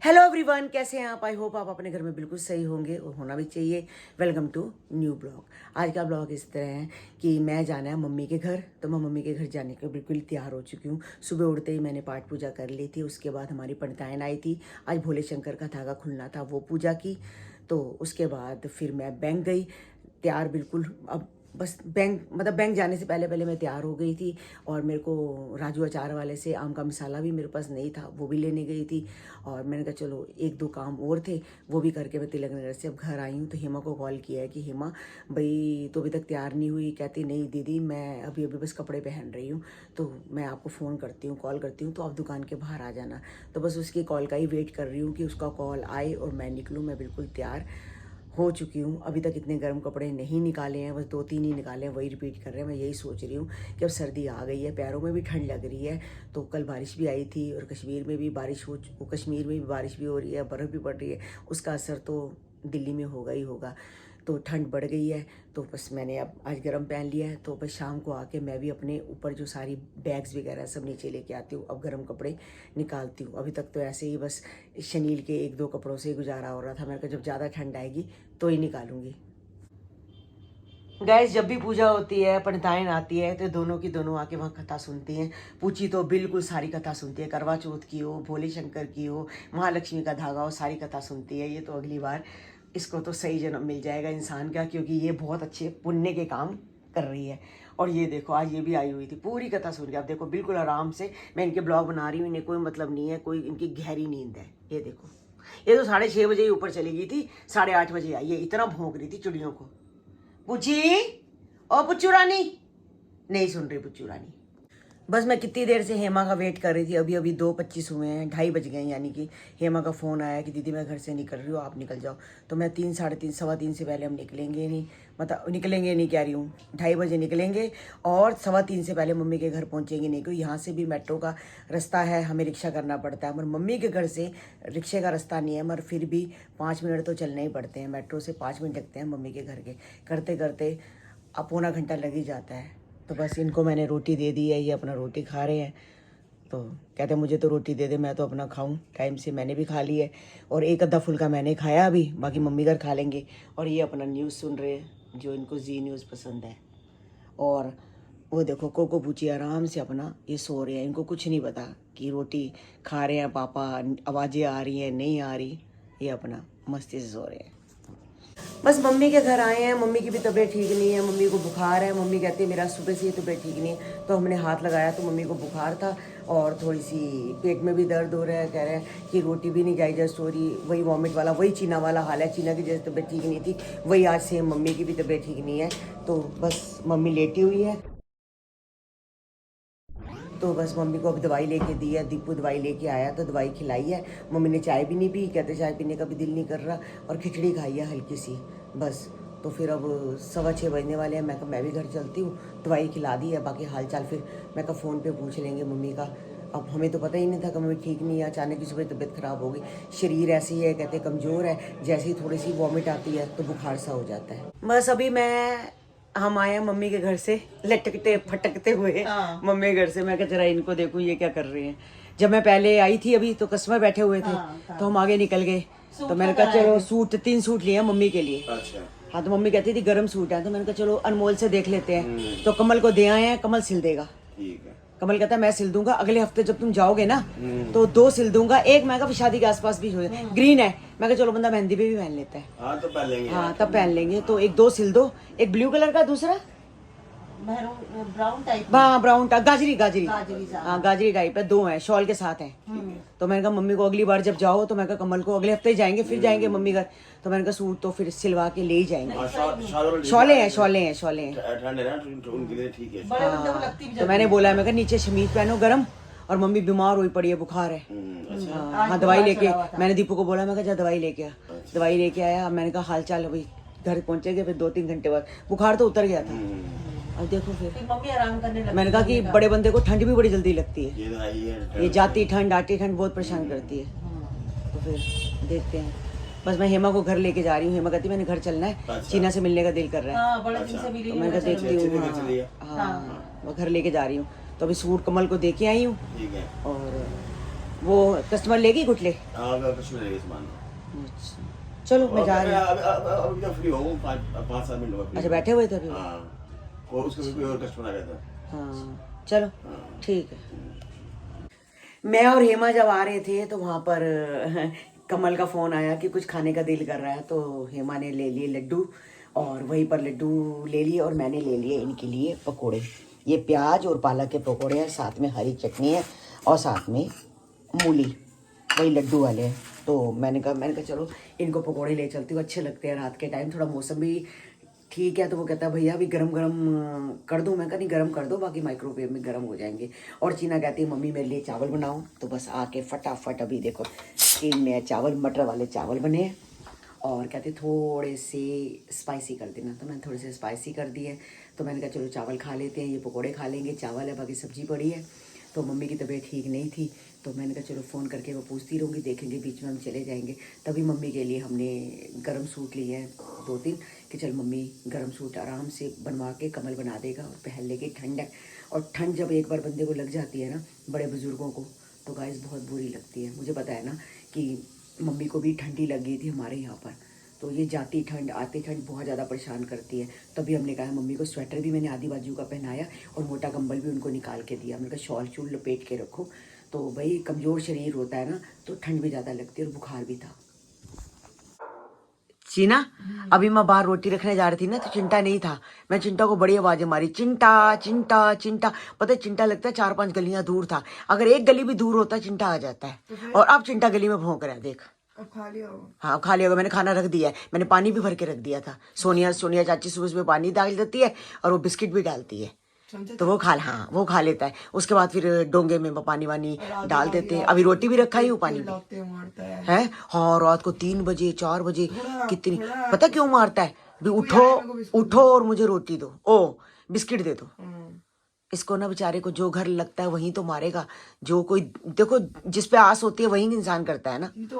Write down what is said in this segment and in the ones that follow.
Hello everyone, कैसे हैं आप? आई होप आप अपने घर में बिल्कुल सही होंगे और होना भी चाहिए। Welcome to new blog. आज का ब्लॉग इस तरह है कि मैं जाना है मम्मी के घर, तो मैं मम्मी के घर जाने के बिल्कुल तैयार हो चुकी हूँ। सुबह उठते ही मैंने पाठ पूजा कर ली थी। उसके बाद हमारी पंडितायन आई थी। आज भोले शंकर का धागा खुलना था, वो पूजा की। तो उसके बाद फिर मैं बैंक गई, तैयार बिल्कुल। अब बस बैंक जाने से पहले पहले मैं तैयार हो गई थी। और मेरे को राजू अचार वाले से आम का मसाला भी मेरे पास नहीं था, वो भी लेने गई थी। और मैंने कहा चलो एक दो काम और थे, वो भी करके मैं तिलक नगर से अब घर आई हूँ। तो हेमा को कॉल किया है कि हेमा भाई तो अभी तक तैयार नहीं हुई। कहती नहीं दीदी, मैं अभी अभी बस कपड़े पहन रही हूँ, तो मैं आपको फ़ोन करती हूँ, कॉल करती हूँ, तो आप दुकान के बाहर आ जाना। तो बस उसकी कॉल का ही वेट कर रही हूँ कि उसका कॉल आए और मैं निकलूँ। मैं बिल्कुल तैयार हो चुकी हूँ। अभी तक इतने गर्म कपड़े नहीं निकाले हैं, बस 2-3 ही निकाले हैं, वही रिपीट कर रहे हैं। मैं यही सोच रही हूँ कि अब सर्दी आ गई है, पैरों में भी ठंड लग रही है। तो कल बारिश भी आई थी और कश्मीर में भी बारिश कश्मीर में भी बारिश भी हो रही है, बर्फ़ भी पड़ रही है। उसका असर तो दिल्ली में होगा ही होगा। तो ठंड बढ़ गई है, तो बस मैंने अब आज गर्म पहन लिया है। तो बस शाम को आके मैं भी अपने ऊपर जो सारी बैग्स वगैरह सब नीचे लेके आती हूँ। अब गर्म कपड़े निकालती हूँ। अभी तक तो ऐसे ही बस शनील के 1-2 कपड़ों से गुजारा हो रहा था। मैंने कहा जब ज़्यादा ठंड आएगी तो ही निकालूंगी। गैस, जब भी पूजा होती है, पंडितायन आती है, तो दोनों की दोनों आके वहाँ कथा सुनती हैं। पूछी तो बिल्कुल सारी कथा सुनती है, करवा चौथ की हो, भोले शंकर की हो, महालक्ष्मी का धागा हो, सारी कथा सुनती है। ये तो अगली बार इसको तो सही जन्म मिल जाएगा इंसान का, क्योंकि ये बहुत अच्छे पुण्य के काम कर रही है। और ये देखो आज ये भी आई हुई थी, पूरी कथा सुन के। आप देखो बिल्कुल आराम से मैं इनके ब्लॉग बना रही हूँ, इन्हें कोई मतलब नहीं है, कोई इनकी गहरी नींद है। ये देखो, ये तो 6:30 बजे ही ऊपर चली गई थी, 8:30 बजे आई है। इतना भौंक रही थी चिड़ियों को। पूछी ओ पुच्चू रानी, नहीं सुन रही पुच्चू रानी। बस मैं कितनी देर से हेमा का वेट कर रही थी। अभी अभी 2:25 हुए हैं, 2:30 बज गए। यानी कि हेमा का फ़ोन आया कि दीदी मैं घर से निकल रही हूँ, आप निकल जाओ। तो मैं 3, 3:30, 3:15 से पहले हम निकलेंगे नहीं, मतलब निकलेंगे नहीं, कह रही हूँ 2:30 बजे निकलेंगे। और 3:15 से पहले मम्मी के घर पहुँचेंगे नहीं, क्योंकि यहाँ से भी मेट्रो का रास्ता है, हमें रिक्शा करना पड़ता है। मगर मम्मी के घर से रिक्शे का रास्ता नहीं है, मगर फिर भी 5 मिनट तो चलने ही पड़ते हैं। मेट्रो से 5 मिनट लगते हैं मम्मी के घर के, करते करते अब पौना घंटा लग ही जाता है। तो बस इनको मैंने रोटी दे दी है, ये अपना रोटी खा रहे हैं। तो कहते हैं मुझे तो रोटी दे दे, मैं तो अपना खाऊं। टाइम से मैंने भी खा ली है, और एक आधा फुल्का मैंने खाया अभी, बाकी मम्मी घर खा लेंगे। और ये अपना न्यूज़ सुन रहे हैं, जो इनको जी न्यूज़ पसंद है। और वो देखो कोको पूछी आराम से अपना ये सो रहे हैं, इनको कुछ नहीं पता कि रोटी खा रहे हैं पापा, आवाज़ें आ रही हैं नहीं आ रही, ये अपना मस्ती से सो रहे हैं। बस मम्मी के घर आए हैं। मम्मी की भी तबीयत ठीक नहीं है, मम्मी को बुखार है। मम्मी कहती है मेरा सुबह से ही तबीयत ठीक नहीं है। तो हमने हाथ लगाया तो मम्मी को बुखार था और थोड़ी सी पेट में भी दर्द हो रहा है। कह रहे हैं कि रोटी भी नहीं डाइजेस्ट हो रही, वही वॉमिट वाला, वही चीना वाला हाल है। चीना की जैसे तबीयत ठीक नहीं थी, वही आज से मम्मी की भी तबीयत ठीक नहीं है। तो बस मम्मी लेटी हुई है। तो बस मम्मी को अब दवाई लेके दी है, दीपू दवाई लेके आया तो दवाई खिलाई है। मम्मी ने चाय भी नहीं पी, कहते चाय पीने का भी दिल नहीं कर रहा, और खिचड़ी खाई है हल्की सी बस। तो फिर अब 6:15 बजने वाले हैं। मैं भी घर चलती हूँ, दवाई खिला दी है, बाकी हाल चाल फिर मैं फ़ोन पे पूछ लेंगे मम्मी का। अब हमें तो पता ही नहीं था कि मम्मी ठीक नहीं है, अचानक ही सुबह तबीयत ख़राब हो गई। शरीर ऐसी है, कहते कमज़ोर है, जैसे ही थोड़ी सी वॉमिट आती है तो बुखार सा हो जाता है। बस अभी हम आए हैं मम्मी के घर से लटकते फटकते हुए। मम्मी के घर से मैं कहा जरा इनको देखूं ये क्या कर रहे हैं। जब मैं पहले आई थी अभी तो कस्टमर बैठे हुए थे, तो हम आगे निकल गए। तो मैंने कहा चलो सूट 3 सूट लिए मम्मी के लिए। अच्छा। हाँ, तो मम्मी कहती थी गर्म सूट है, तो मैंने कहा चलो अनमोल से देख लेते हैं। तो कमल को दे आए हैं, कमल सिल देगा। ठीक है। कमल कहता है मैं सिल दूंगा, अगले हफ्ते जब तुम जाओगे ना तो 2 सिल दूंगा। एक मैं कहा शादी के आसपास भी हो जाए, ग्रीन है। मैं कहा चलो बंदा मेहंदी पे भी पहन लेता है। हाँ तो पहन लेंगे। हाँ तब पहन लेंगे। तो 1-2 सिल दो, एक ब्लू कलर का, दूसरा ब्राउन टाइप। हाँ ब्राउन टाइप, गाजरी गाजरी। हाँ गाजरी टाइप है, 2 हैं, शॉल के साथ हैं। तो मैंने कहा मम्मी को अगली बार जब जाओ, तो मैं कहा कमल को अगले हफ्ते ही जाएंगे, फिर जाएंगे मम्मी घर। तो मैंने कहा सूट तो फिर सिलवा के ले ही जाएंगे। शॉले हैं ठंड है ना उनके लिए, ठीक है। तो मैंने बोला, मैं कहा नीचे शमीज पहनो गरम, और मम्मी बीमार हुई पड़ी है, बुखार है। हाँ दवाई लेके, मैंने दीपू को बोला, मैं कहा जा दवाई लेके आ। दवाई लेके आया। मैंने कहा हाल चाल अभी घर पहुंचेंगे, फिर 2-3 घंटे बाद बुखार तो उतर गया था। अब देखो फिर मम्मी आराम करने लगी। मैंने कहा कि बड़े बंदे को ठंड भी बड़ी जल्दी लगती है, ये जाती ठंड आती ठंड बहुत परेशान करती है। तो फिर देखते हैं। बस मैं हेमा को घर लेके जा रही हूँ। हेमा कहती मैंने घर चलना है, चीना से मिलने का दिल कर रहा है। बड़े दिन से मिली, तो मैं देखती हूँ। हाँ, वो घर लेके जा रही हूँ। तो अभी सूट कमल को दे के आई हूँ, और वो कस्टमर लेगी गुटले? अगर कुछ मिलेगा सामान अच्छा, चलो मैं जा रही हूँ। अभी तो फ्री हूँ 5-7 मिनट हुआ अच्छा बैठे हुए थे अभी? हाँ, और उसके भी कोई और कस्टमर आ गया था। हाँ चलो हाँ। ठीक है। मैं और हेमा जब आ रहे थे तो वहाँ पर कमल का फ़ोन आया कि कुछ खाने का दिल कर रहा है, तो हेमा ने ले लिए लड्डू, और वहीं पर लड्डू ले लिए और मैंने ले लिए इनके लिए पकोड़े। ये प्याज और पालक के पकोड़े हैं, साथ में हरी चटनी है और साथ में मूली, वही लड्डू वाले हैं। तो मैंने कहा चलो इनको पकोड़े ले चलती हूँ, अच्छे लगते हैं रात के टाइम, थोड़ा मौसम भी ठीक है। तो वो कहता है भैया अभी गरम गरम कर दूं? मैं कहा नहीं गरम कर दो, बाकी माइक्रोवेव में गरम हो जाएंगे। और चीना कहती है मम्मी मेरे लिए चावल बनाओ, तो बस आके फटाफट अभी देखो स्टीम में चावल, मटर वाले चावल बने हैं, और कहते थोड़े से स्पाइसी कर देना, तो मैंने थोड़े से स्पाइसी कर दिए। तो मैंने कहा चलो चावल खा लेते हैं, ये पकोड़े खा लेंगे, चावल है बाकी सब्जी पड़ी है। तो मम्मी की तबीयत ठीक नहीं थी, तो मैंने कहा चलो फ़ोन करके वो पूछती रहूँगी, देखेंगे बीच में हम चले जाएंगे। तभी मम्मी के लिए हमने गर्म सूट लिए हैं 2-3 कि चल मम्मी गर्म सूट आराम से बनवा के कमल बना देगा और पहन लेगी, ठंड है। और ठंड जब एक बार बंदे को लग जाती है ना, बड़े बुज़ुर्गों को, तो गाइस बहुत बुरी लगती है। मुझे पता है ना कि मम्मी को भी ठंडी लग गई थी हमारे यहाँ पर, तो ये जाती ठंड आती ठंड बहुत ज़्यादा परेशान करती है। तभी हमने कहा मम्मी को स्वेटर भी मैंने आधी बाजू का पहनाया और मोटा कंबल भी उनको निकाल के दिया। मैंने कहा शॉल शूल लपेट के रखो, तो भाई कमज़ोर शरीर होता है ना तो ठंड भी ज़्यादा लगती है, और बुखार भी था। चीना अभी मैं बाहर रोटी रखने जा रही थी ना, तो चिंटा नहीं था। मैं चिंटा को बड़ी आवाजें मारी, चिंटा चिंटा चिंटा। पता है चिंटा लगता है 4-5 गलियां दूर था, अगर एक गली भी दूर होता चिंटा आ जाता है। और अब चिंटा गली में भौंक रहा है, देख। अब खा लिया होगा। हाँ खा लिया होगा, मैंने खाना रख दिया है, मैंने पानी भी भर के रख दिया था। सोनिया सोनिया चाची सुबह सुबह पानी डाल देती है और वो बिस्किट भी डालती है, तो वो हाँ वो खा लेता है। उसके बाद फिर डोंगे में वो पानी वानी डाल देते हैं। अभी रोटी भी रखा ही हूँ, पानी भी है। हाँ रात को 3 बजे 4 बजे कितनी, पता क्यों मारता है? भी उठो उठो और मुझे रोटी दो, ओ बिस्किट दे दो। इसको ना बेचारे को जो घर लगता है वहीं तो मारेगा। जो कोई देखो जिस पे आस होती है वहीं इंसान करता है ना, तो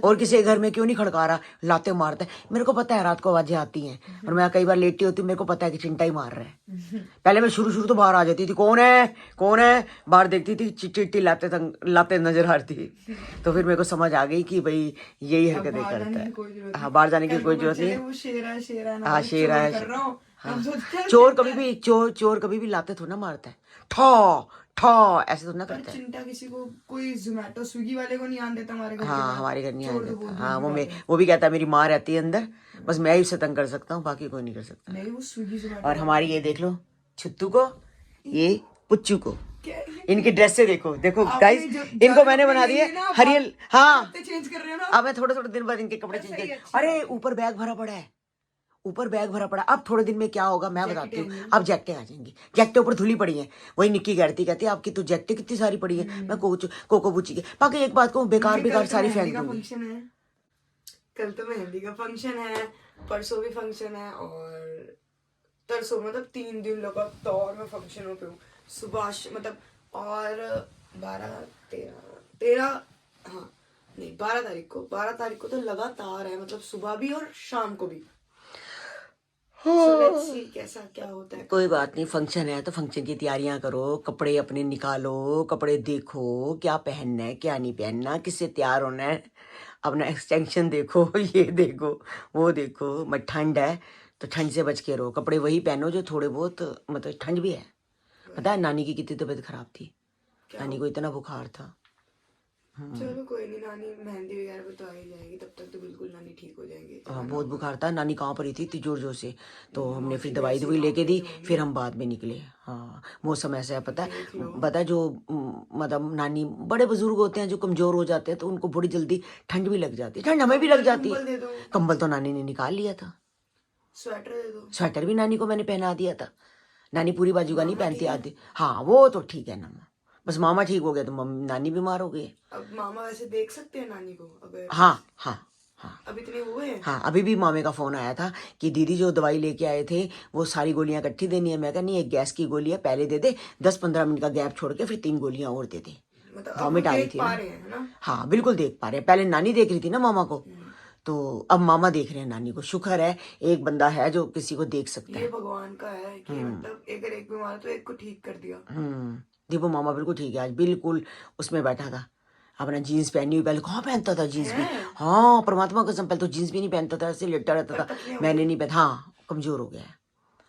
और किसी के घर में क्यों नहीं खड़का रहा, लाते मारता है। मेरे को पता है रात को आवाजें आती हैं और मैं कई बार लेटी होती हूँ, मेरे को पता है कि चिंटा ही मार रहा है। पहले मैं शुरू तो बाहर आ जाती थी, कौन है कौन है, बाहर देखती थी चिट्टी लाते नजर आ रही थी, तो फिर मेरे को समझ आ गई कि भाई यही हरकतें करता है। हाँ बाहर जाने की कोई जरूरत नहीं है। हाँ शेर है। हाँ चोर कभी भी लाते थोड़ा ना मारता है, ठो ठो ऐसे थोड़ा ना करता है। चिंटा किसी को कोई जोमेटो स्विगी वाले को नहीं आने देता हमारे घर। हाँ हमारे घर नहीं आने देता। हाँ वो भी कहता है मेरी माँ रहती है अंदर, बस मैं ही उसे तंग कर सकता हूँ, बाकी कोई नहीं कर सकता। नहीं वो स्विगी और हमारी ये देख लो छुट्टू को, ये पुच्चू को, इनकी ड्रेस से देखो गाइस, इनको मैंने बना दिया हरियल। हाँ चेंज कर रहे हो ना, अब मैं थोड़े दिन बाद इनके कपड़े चेंज कर। अरे ऊपर बैग भरा पड़ा है, अब थोड़े दिन में क्या होगा मैं बताती हूँ। अब जैकटें आ जाएंगी, जैकटें ऊपर धुली पड़ी हैं। वही निक्की कहती आपकी तो जैकटें कितनी सारी पड़ी है। मैं कोको पूछी के बाकी एक बात कहूँ, बेकार सारी फेंक दूंगी। कल तो मेहंदी का फंक्शन है, परसों भी फंक्शन है, और तरसों मतलब 3 दिन लगातार मैं फंक्शनों पे हूँ। सुबह मतलब और 13 हाँ नहीं 12 तारीख को तो लगातार है, मतलब सुबह भी और शाम को भी। So let's see कैसा क्या होता है। कोई बात नहीं, फंक्शन है तो फंक्शन की तैयारियां करो, कपड़े अपने निकालो, कपड़े देखो क्या पहनना है क्या नहीं पहनना, किससे तैयार होना है, अपना एक्सटेंशन देखो, ये देखो वो देखो। मैं ठंड है तो ठंड से बच के रहो, कपड़े वही पहनो जो थोड़े बहुत, मतलब ठंड भी है। पता है नानी की कितनी तबीयत खराब थी, नानी को इतना बुखार था। चलो कोई नहीं, नानी मेहंदी वगैरह पे तो आ ही जाएगी, तब तक तो बिल्कुल नानी ठीक हो जाएंगे। हाँ बहुत बुखार था, नानी कहाँ पर ही थी जोर से, तो हमने फिर दवाई लेके दी, फिर हम बाद में निकले। हाँ मौसम ऐसा है, पता है जो मतलब नानी बड़े बुजुर्ग होते हैं जो कमजोर हो जाते हैं, तो उनको बड़ी जल्दी ठंड भी लग जाती है, ठंड हमें भी लग जाती है। कंबल तो नानी ने निकाल लिया था, स्वेटर दे दो। स्वेटर भी नानी को मैंने पहना दिया था, नानी पूरी बाजू का नहीं पहनती आती। हाँ वो तो ठीक है ना, बस मामा ठीक हो गया तो नानी बीमार हो गई। अब मामा वैसे देख सकते हैं नानी को अगर? हाँ अब इतने हुए हैं। हाँ अभी भी मामे का फोन आया था कि दीदी जो दवाई लेके आए थे वो सारी गोलियां इकट्ठी देनी है। मैं कहा नहीं, एक गैस की गोली है, पहले दे दे, 10-15 मिनट का गैप छोड़ के फिर 3 गोलियां और दे दे। वॉमिट आ रही थी ना। हाँ बिल्कुल देख पा रहे हैं, पहले नानी देख रही थी ना मामा को, तो अब मामा देख रहे हैं नानी को। शुक्र है एक बंदा है जो किसी को देख सकता है, ये भगवान का है कि मतलब अगर एक बीमार तो एक को ठीक कर दिया। देखो मामा बिल्कुल ठीक है, आज बिल्कुल उसमें बैठा था, अपना जीन्स पहनी हुई, पहले कहाँ पहनता था जीन्स भी, हाँ परमात्मा कसम, पहले तो जीन्स भी नहीं पहनता था, ऐसे लेटा रहता था। मैंने नहीं पहना, हाँ कमजोर हो गया है,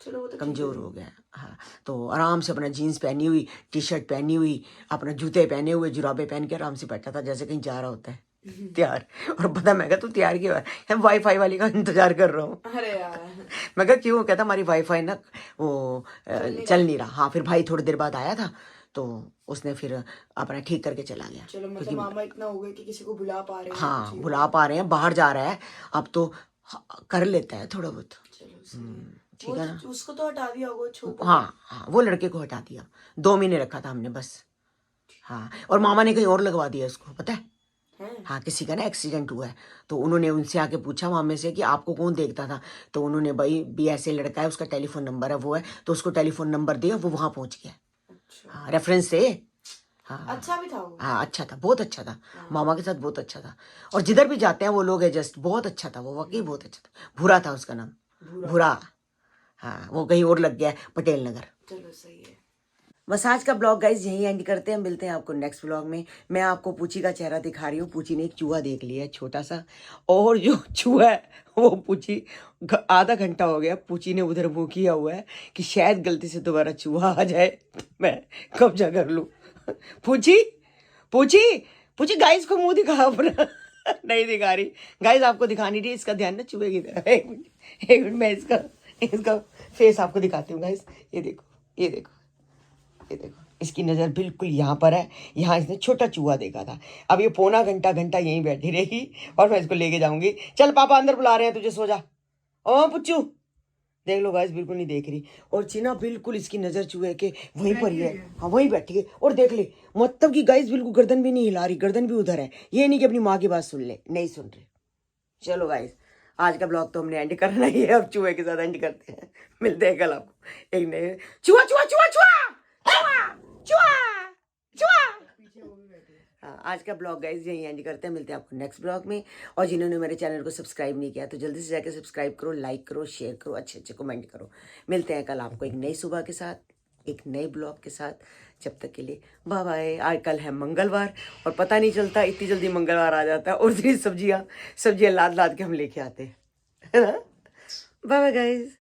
चलो वो तो कमजोर हो गया है। हाँ तो आराम से अपना जीन्स पहनी हुई, टी शर्ट पहनी हुई, अपना जूते पहने हुए, जुराबे पहन के आराम से बैठा था जैसे कहीं जा रहा होता है तैयार। और पता मैं कहा तू तैयार क्यों है, वाईफाई वाली का इंतजार कर रहा हूँ। अरे यार मैं कहा क्यों, कहता हमारी वाईफाई ना वो चल नहीं रहा। हाँ फिर भाई थोड़ी देर बाद आया था तो उसने फिर अपना ठीक करके चला गया। चलो मतलब मामा इतना हो गया कि किसी को बुला पा रहे हैं। हाँ बुला पा रहे हैं, बाहर जा रहा है अब तो, कर लेता है थोड़ा बहुत। चलो सही है। ठीक है ना। उसको तो हटा दिया होगा छोटा। हाँ हाँ वो लड़के को हटा दिया, 2 महीने रखा था हमने बस। हाँ और मामा ने कहीं और लगवा दिया इसको, पता है। हाँ किसी का ना एक्सीडेंट हुआ है तो उन्होंने उनसे आके पूछा मामे से कि आपको कौन देखता था, तो उन्होंने भाई भी ऐसे लड़का है, उसका टेलीफोन नंबर है वो है, तो उसको टेलीफोन नंबर दिया, वो वहां पहुंच गया। अच्छा। हाँ रेफरेंस से। हाँ अच्छा भी था वो। हाँ अच्छा था, बहुत अच्छा था, मामा के साथ बहुत अच्छा था। और जिधर भी जाते हैं वो लोग एडजस्ट, बहुत अच्छा था वो, वाकई बहुत अच्छा था। भूरा था उसका नाम, भूरा। हाँ वो कहीं और लग गया है, पटेल नगर। चलो सही है। बस आज का ब्लॉग गाइज यहीं एंड करते हैं, मिलते हैं आपको नेक्स्ट ब्लॉग में। मैं आपको पूची का चेहरा दिखा रही हूँ। पूची ने एक चूहा देख लिया है छोटा सा, और जो चूहा है वो पूची आधा घंटा हो गया पूची ने उधर मुंह किया हुआ है कि शायद गलती से दोबारा चूहा आ जाए तो मैं कब्जा कर लूँ। पूची पूची पूची गाइज को मुंह दिखा अपना। नहीं दिखा रही गाइज, आपको दिखानी रही, इसका ध्यान ना चूहे की तरफ। एक मिनट मैं इसका फेस आपको दिखाती हूँ गाइज। ये देखो ये देखो ये देखो, इसकी नज़र बिल्कुल यहाँ पर है, यहाँ इसने छोटा चूहा देखा था। अब ये पौना घंटा यहीं बैठी रहेगी और मैं इसको लेके जाऊंगी। चल पापा अंदर बुला रहे हैं तुझे, सो जा। ओ पुच्चू देख लो गाइस, बिल्कुल नहीं देख रही। और चीना बिल्कुल इसकी नज़र चूहे के वहीं पर ही है, हाँ वहीं बैठी है। और देख ले मतलब कि गाइस बिल्कुल गर्दन भी नहीं हिला रही, गर्दन भी उधर है। ये नहीं कि अपनी माँ की बात सुन ले, नहीं सुन रहे। चलो गाइस आज का ब्लॉग तो हमने एंड करना ही है, अब चूहे के साथ एंड करते हैं। मिलते हैं कल आपको एक नए चूहा चूहा चूहा चूहा हाँ आज का ब्लॉग गाइज यहीं एंड करते हैं, मिलते हैं आपको नेक्स्ट ब्लॉग में। और जिन्होंने मेरे चैनल को सब्सक्राइब नहीं किया तो जल्दी से जाकर सब्सक्राइब करो, लाइक करो, शेयर करो, अच्छे अच्छे कमेंट करो। मिलते हैं कल आपको एक नई सुबह के साथ, एक नए ब्लॉग के साथ। जब तक के लिए बाय बाय। आज कल है मंगलवार और पता नहीं चलता इतनी जल्दी मंगलवार आ जाता है, और फिर सब्जियां लाद लाद के हम लेके आते हैं, है ना। Bye bye guys.